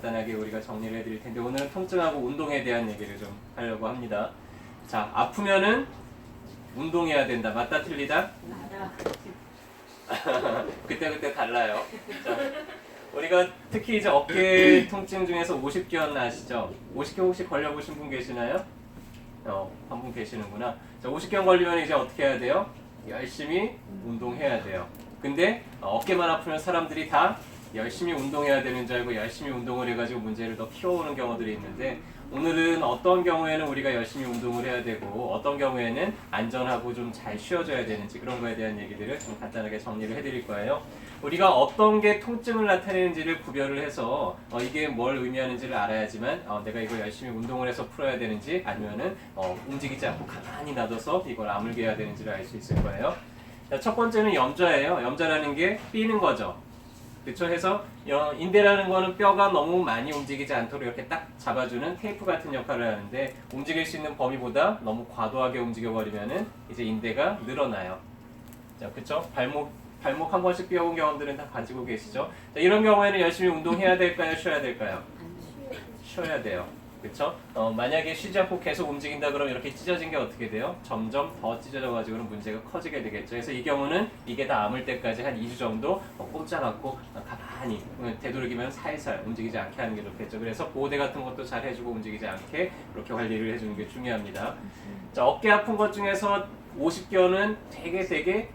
간단하게 우리가 정리를 해드릴 텐데 오늘은 통증하고 운동에 대한 얘기를 좀 하려고 합니다. 자, 아프면은 운동해야 된다. 맞다 틀리다? 그때 달라요. 자, 우리가 특히 이제 어깨 통증 중에서 50견 아시죠? 50견 혹시 걸려보신 분 계시나요? 한 분 계시는구나. 자, 50견 걸리면 이제 어떻게 해야 돼요? 열심히 운동해야 돼요. 근데 어깨만 아프면 사람들이 다 열심히 운동해야 되는 줄 알고 열심히 운동을 해가지고 문제를 더 키워오는 경우들이 있는데 오늘은 어떤 경우에는 우리가 열심히 운동을 해야 되고 어떤 경우에는 안전하고 좀 잘 쉬어줘야 되는지 그런 거에 대한 얘기들을 좀 간단하게 정리를 해드릴 거예요. 우리가 어떤 게 통증을 나타내는지를 구별을 해서 이게 뭘 의미하는지를 알아야지만 내가 이거 열심히 운동을 해서 풀어야 되는지 아니면은 움직이지 않고 가만히 놔둬서 이걸 아물게 해야 되는지를 알 수 있을 거예요. 자, 첫 번째는 염좌예요. 염좌라는 게 삐는 거죠. 그쵸? 해서 인대라는 거는 뼈가 너무 많이 움직이지 않도록 이렇게 딱 잡아주는 테이프 같은 역할을 하는데 움직일 수 있는 범위보다 너무 과도하게 움직여버리면은 이제 인대가 늘어나요. 자, 그쵸? 발목 한 번씩 삐어본 경험들은 다 가지고 계시죠? 자, 이런 경우에는 열심히 운동해야 될까요? 쉬어야 될까요? 쉬어야 돼요. 그쵸? 만약에 쉬지 않고 계속 움직인다 그러면 이렇게 찢어진 게 어떻게 돼요? 점점 더 찢어져가지고는 문제가 커지게 되겠죠. 그래서 이 경우는 이게 다 아물 때까지 한 2주 정도 꼼짝 않고 가만히 되도록이면 살살 움직이지 않게 하는 게 좋겠죠. 그래서 보호대 같은 것도 잘 해주고 움직이지 않게 그렇게 관리를 해주는 게 중요합니다. 자, 어깨 아픈 것 중에서 50견은 되게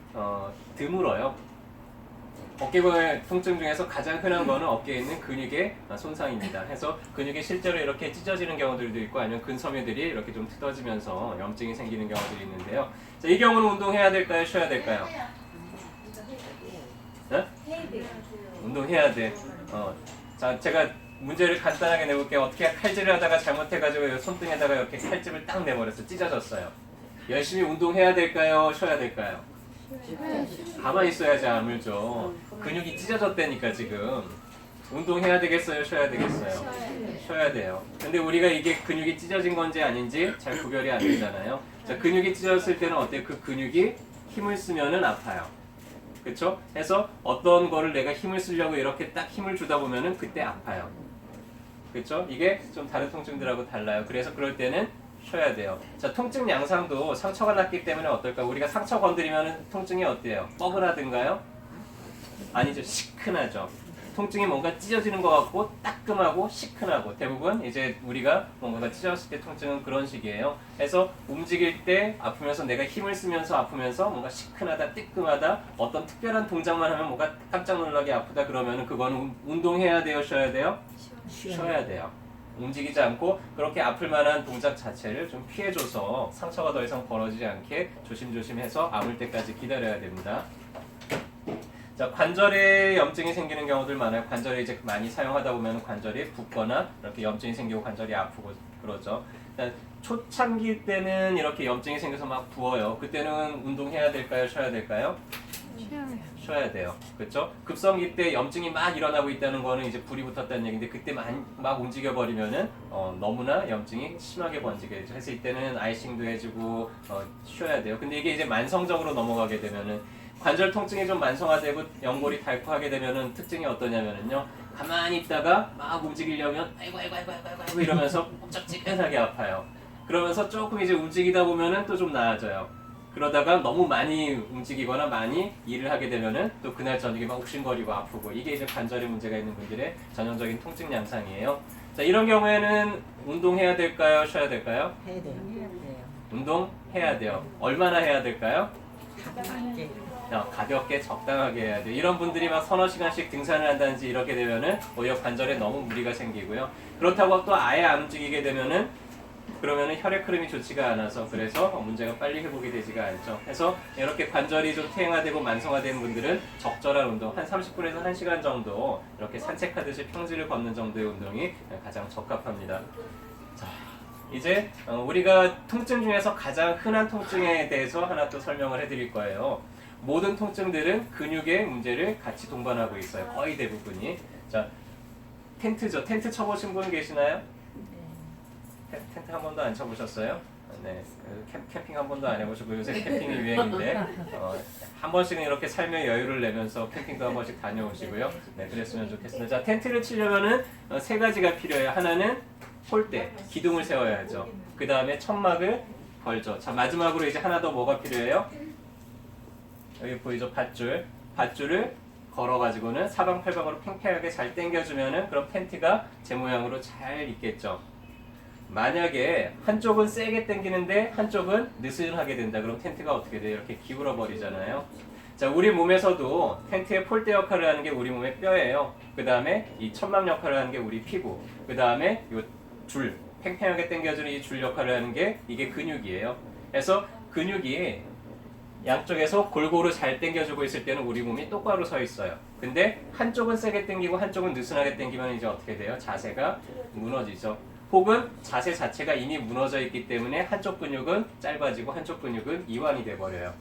드물어요. 어깨 통증 중에서 가장 흔한 거는 어깨에 있는 근육의 손상입니다. 해서 근육이 실제로 이렇게 찢어지는 경우들도 있고 아니면 근섬유들이 이렇게 좀 뜯어지면서 염증이 생기는 경우들이 있는데요. 자, 이 경우는 운동해야 될까요? 쉬어야 될까요? 네? 운동해야 돼. 자, 제가 문제를 간단하게 내볼게요. 어떻게 칼질을 하다가 잘못해가지고 손등에다가 이렇게 칼집을 딱 내버렸어요. 찢어졌어요. 열심히 운동해야 될까요? 쉬어야 될까요? 가만히 있어야지 아물죠. 근육이 찢어졌다니까 지금. 운동해야 되겠어요? 쉬어야 되겠어요? 쉬어야 돼요. 근데 우리가 이게 근육이 찢어진 건지 아닌지 잘 구별이 안 되잖아요. 자, 근육이 찢어졌을 때는 어때요? 그 근육이 힘을 쓰면은 아파요. 그쵸? 해서 어떤 거를 내가 힘을 쓰려고 이렇게 딱 힘을 주다 보면은 그때 아파요. 그쵸? 이게 좀 다른 통증들하고 달라요. 그래서 그럴 때는 쉬어야 돼요. 자, 통증 양상도 상처가 났기 때문에 어떨까? 우리가 상처 건드리면 통증이 어때요? 뻐근하든가요? 아니죠. 시큰하죠. 통증이 뭔가 찢어지는 것 같고 따끔하고 시큰하고 대부분 이제 우리가 뭔가가 찢어졌을 때 통증은 그런 식이에요. 그래서 움직일 때 아프면서 내가 힘을 쓰면서 아프면서 뭔가 시큰하다 뜨끔하다 어떤 특별한 동작만 하면 뭔가 깜짝 놀라게 아프다 그러면은 그거는 운동해야 돼요? 쉬어야 돼요? 쉬어야 돼요. 움직이지 않고 그렇게 아플 만한 동작 자체를 좀 피해줘서 상처가 더 이상 벌어지지 않게 조심조심해서 아물 때까지 기다려야 됩니다. 자, 관절에 염증이 생기는 경우들 많아요. 관절에 이제 많이 사용하다 보면 관절이 붓거나 이렇게 염증이 생기고 관절이 아프고 그러죠. 초창기 때는 이렇게 염증이 생겨서 막 부어요. 그때는 운동해야 될까요? 쉬어야 될까요? 쉬어야 돼요. 그렇죠? 급성기 때 염증이 막 일어나고 있다는 거는 이제 불이 붙었다는 얘기인데 그때 막 움직여 버리면은 너무나 염증이 심하게 번지게 되죠. 그래서 이때는 아이싱도 해주고 쉬어야 돼요. 근데 이게 이제 만성적으로 넘어가게 되면은 관절 통증이 좀 만성화되고 연골이 닳고하게 되면은 특징이 어떠냐면은요. 가만히 있다가 막 움직이려면 아이고 이러면서 끔찍하게 아파요. 그러면서 조금 이제 움직이다 보면은 또 좀 나아져요. 그러다가 너무 많이 움직이거나 많이 일을 하게 되면은 또 그날 저녁에 막 욱신거리고 아프고 이게 이제 관절에 문제가 있는 분들의 전형적인 통증 양상이에요. 자, 이런 경우에는 운동해야 될까요? 쉬어야 될까요? 해야 돼요. 운동해야 돼요. 얼마나 해야 될까요? 가볍게. 가볍게 적당하게 해야 돼요. 이런 분들이 막 서너 시간씩 등산을 한다든지 이렇게 되면은 오히려 관절에 너무 무리가 생기고요. 그렇다고 또 아예 안 움직이게 되면은 그러면은 혈액 흐름이 좋지가 않아서 그래서 문제가 빨리 회복이 되지가 않죠. 그래서 이렇게 관절이 좀 퇴행화되고 만성화된 분들은 적절한 운동 한 30분에서 1시간 정도 이렇게 산책하듯이 평지를 걷는 정도의 운동이 가장 적합합니다. 자, 이제 우리가 통증 중에서 가장 흔한 통증에 대해서 하나 또 설명을 해드릴 거예요. 모든 통증들은 근육의 문제를 같이 동반하고 있어요. 거의 대부분이. 자, 텐트죠. 텐트 쳐보신 분 계시나요? 텐트 한 번도 안 쳐보셨어요? 네, 캠핑 한 번도 안 해보시고 요새 캠핑이 유행인데 한 번씩은 이렇게 삶의 여유를 내면서 캠핑도 한 번씩 다녀오시고요. 네, 그랬으면 좋겠습니다. 자, 텐트를 치려면은 세 가지가 필요해요. 하나는 폴대, 기둥을 세워야죠. 그 다음에 천막을 걸죠. 자, 마지막으로 이제 하나 더 뭐가 필요해요? 여기 보이죠? 밧줄을 걸어가지고는 사방팔방으로 팽팽하게 잘 당겨주면은 그럼 텐트가 제 모양으로 잘 있겠죠. 만약에 한쪽은 세게 당기는데 한쪽은 느슨하게 된다. 그럼 텐트가 어떻게 돼요? 이렇게 기울어 버리잖아요. 자, 우리 몸에서도 텐트의 폴대 역할을 하는 게 우리 몸의 뼈예요. 그 다음에 이 천막 역할을 하는 게 우리 피부. 그 다음에 이 줄, 팽팽하게 당겨주는 이 줄 역할을 하는 게 이게 근육이에요. 그래서 근육이 양쪽에서 골고루 잘 당겨주고 있을 때는 우리 몸이 똑바로 서 있어요. 근데 한쪽은 세게 당기고 한쪽은 느슨하게 당기면 이제 어떻게 돼요? 자세가 무너지죠. 혹은 자세 자체가 이미 무너져 있기 때문에 한쪽 근육은 짧아지고 한쪽 근육은 이완이 돼버려요.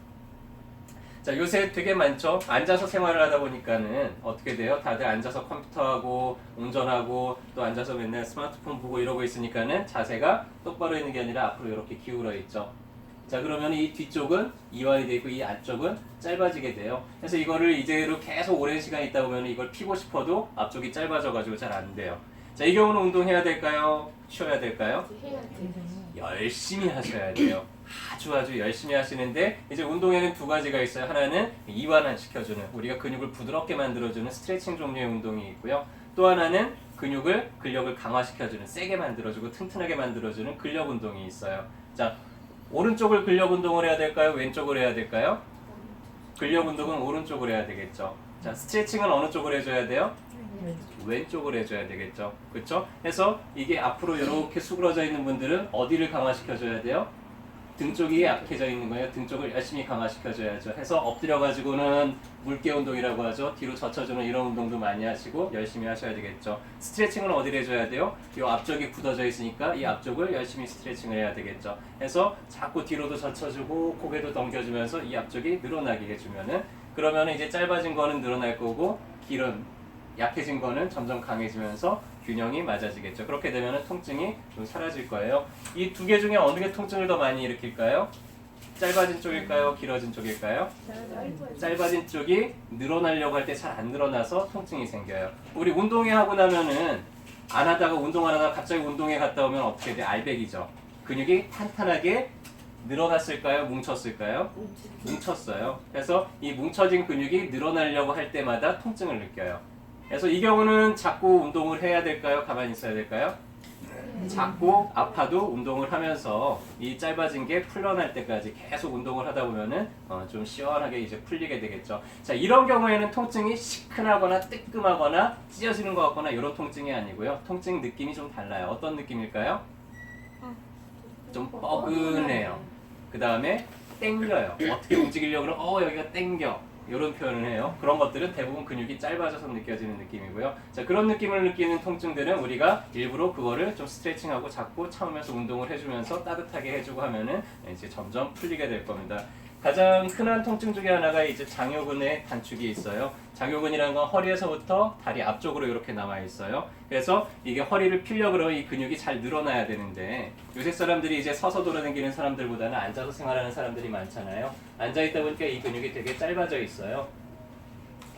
자, 요새 되게 많죠? 앉아서 생활을 하다 보니까는 어떻게 돼요? 다들 앉아서 컴퓨터하고 운전하고 또 앉아서 맨날 스마트폰 보고 이러고 있으니까는 자세가 똑바로 있는 게 아니라 앞으로 이렇게 기울어 있죠. 자, 그러면 이 뒤쪽은 이완이 되어 있고 이 앞쪽은 짧아지게 돼요. 그래서 이거를 이대로 계속 오랜 시간 있다 보면 이걸 피고 싶어도 앞쪽이 짧아져가지고 잘 안 돼요. 자, 이 경우는 운동해야 될까요? 쉬어야 될까요? 열심히 하셔야 돼요. 아주 열심히 하시는데 이제 운동에는 두 가지가 있어요. 하나는 이완을 시켜주는, 우리가 근육을 부드럽게 만들어주는 스트레칭 종류의 운동이 있고요. 또 하나는 근력을 강화시켜주는, 세게 만들어주고 튼튼하게 만들어주는 근력 운동이 있어요. 자, 오른쪽을 근력 운동을 해야 될까요? 왼쪽을 해야 될까요? 근력 운동은 오른쪽으로 해야 되겠죠. 자, 스트레칭은 어느 쪽으로 해줘야 돼요? 왼쪽으로 해줘야 되겠죠. 그렇죠? 해서 이게 앞으로 이렇게 수그러져 있는 분들은 어디를 강화시켜줘야 돼요? 등 쪽이 약해져 있는 거예요. 등 쪽을 열심히 강화시켜줘야죠. 해서 엎드려가지고는 물개 운동이라고 하죠. 뒤로 젖혀주는 이런 운동도 많이 하시고 열심히 하셔야 되겠죠. 스트레칭은 어디를 해줘야 돼요? 이 앞쪽이 굳어져 있으니까 이 앞쪽을 열심히 스트레칭을 해야 되겠죠. 해서 자꾸 뒤로도 젖혀주고 고개도 넘겨주면서 이 앞쪽이 늘어나게 해주면은, 그러면은 이제 짧아진 거는 늘어날 거고 약해진 거는 점점 강해지면서 균형이 맞아지겠죠. 그렇게 되면 통증이 좀 사라질 거예요. 이 두 개 중에 어느 게 통증을 더 많이 일으킬까요? 짧아진 쪽일까요? 길어진 쪽일까요? 짧아진 쪽이 늘어나려고 할 때 잘 안 늘어나서 통증이 생겨요. 우리 운동회 하고 나면은 안 하다가 운동 안 하다가 갑자기 운동회 갔다 오면 어떻게 돼? 알배기죠. 근육이 탄탄하게 늘어났을까요? 뭉쳤을까요? 뭉쳤어요. 그래서 이 뭉쳐진 근육이 늘어나려고 할 때마다 통증을 느껴요. 그래서 이 경우는 자꾸 운동을 해야 될까요? 가만히 있어야 될까요? 자꾸 아파도 운동을 하면서 이 짧아진 게 풀려날 때까지 계속 운동을 하다 보면은 좀 시원하게 이제 풀리게 되겠죠. 자, 이런 경우에는 통증이 시큰하거나 뜨끔하거나 찢어지는 것 같거나 이런 통증이 아니고요. 통증 느낌이 좀 달라요. 어떤 느낌일까요? 좀 뻐근해요. 그 다음에 땡겨요. 어떻게 움직이려고 그러면 여기가 땡겨. 이런 표현을 해요. 그런 것들은 대부분 근육이 짧아져서 느껴지는 느낌이고요. 자, 그런 느낌을 느끼는 통증들은 우리가 일부러 그거를 좀 스트레칭하고 자꾸 참으면서 운동을 해주면서 따뜻하게 해주고 하면은 이제 점점 풀리게 될 겁니다. 가장 흔한 통증 중에 하나가 이제 장요근의 단축이 있어요. 장요근이라는 건 허리에서부터 다리 앞쪽으로 이렇게 남아 있어요. 그래서 이게 허리를 피려고 그러면 이 근육이 잘 늘어나야 되는데 요새 사람들이 이제 서서 돌아다니는 사람들보다는 앉아서 생활하는 사람들이 많잖아요. 앉아 있다 보니까 이 근육이 되게 짧아져 있어요.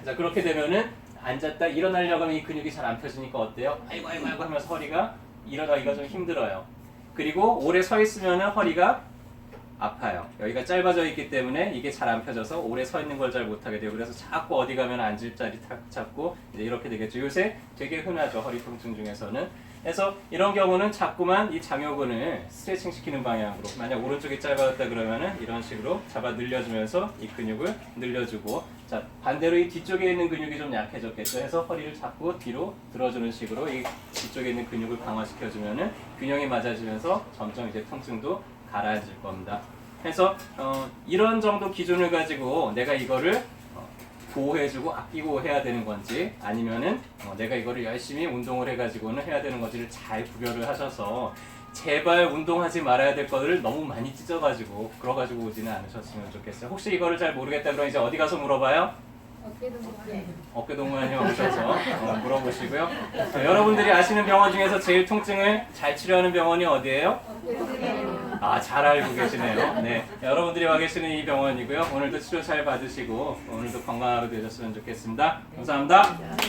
자, 그렇게 되면은 앉았다 일어나려고 하면 이 근육이 잘 안 펴지니까 어때요? 아이고 하면서 허리가 일어나기가 좀 힘들어요. 그리고 오래 서 있으면은 허리가 아파요. 여기가 짧아져 있기 때문에 이게 잘 안 펴져서 오래 서 있는 걸 잘 못하게 돼요. 그래서 자꾸 어디 가면 앉을 자리 찾고 이제 이렇게 되겠죠. 요새 되게 흔하죠. 허리 통증 중에서는. 그래서 이런 경우는 자꾸만 이 장요근을 스트레칭 시키는 방향으로, 만약 오른쪽이 짧아졌다 그러면은 이런 식으로 잡아 늘려주면서 이 근육을 늘려주고, 자, 반대로 이 뒤쪽에 있는 근육이 좀 약해졌겠죠. 해서 허리를 자꾸 뒤로 들어주는 식으로 이 뒤쪽에 있는 근육을 강화시켜주면은 균형이 맞아지면서 점점 이제 통증도 가라앉을 겁니다. 그래서 이런 정도 기준을 가지고 내가 이거를 보호해주고 아끼고 해야 되는 건지, 아니면은 내가 이거를 열심히 운동을 해가지고는 해야 되는 건지를 잘 구별을 하셔서 제발 운동하지 말아야 될 거를 너무 많이 찢어가지고 그러가지고 오지는 않으셨으면 좋겠어요. 혹시 이거를 잘 모르겠다 그러면 이제 어디 가서 물어봐요? 어깨동무원에 오셔서 물어보시고요. 여러분들이 아시는 병원 중에서 제일 통증을 잘 치료하는 병원이 어디예요? 아, 잘 알고 계시네요. 네, 여러분들이 와 계시는 이 병원이고요. 오늘도 치료 잘 받으시고 오늘도 건강하게 되셨으면 좋겠습니다. 감사합니다.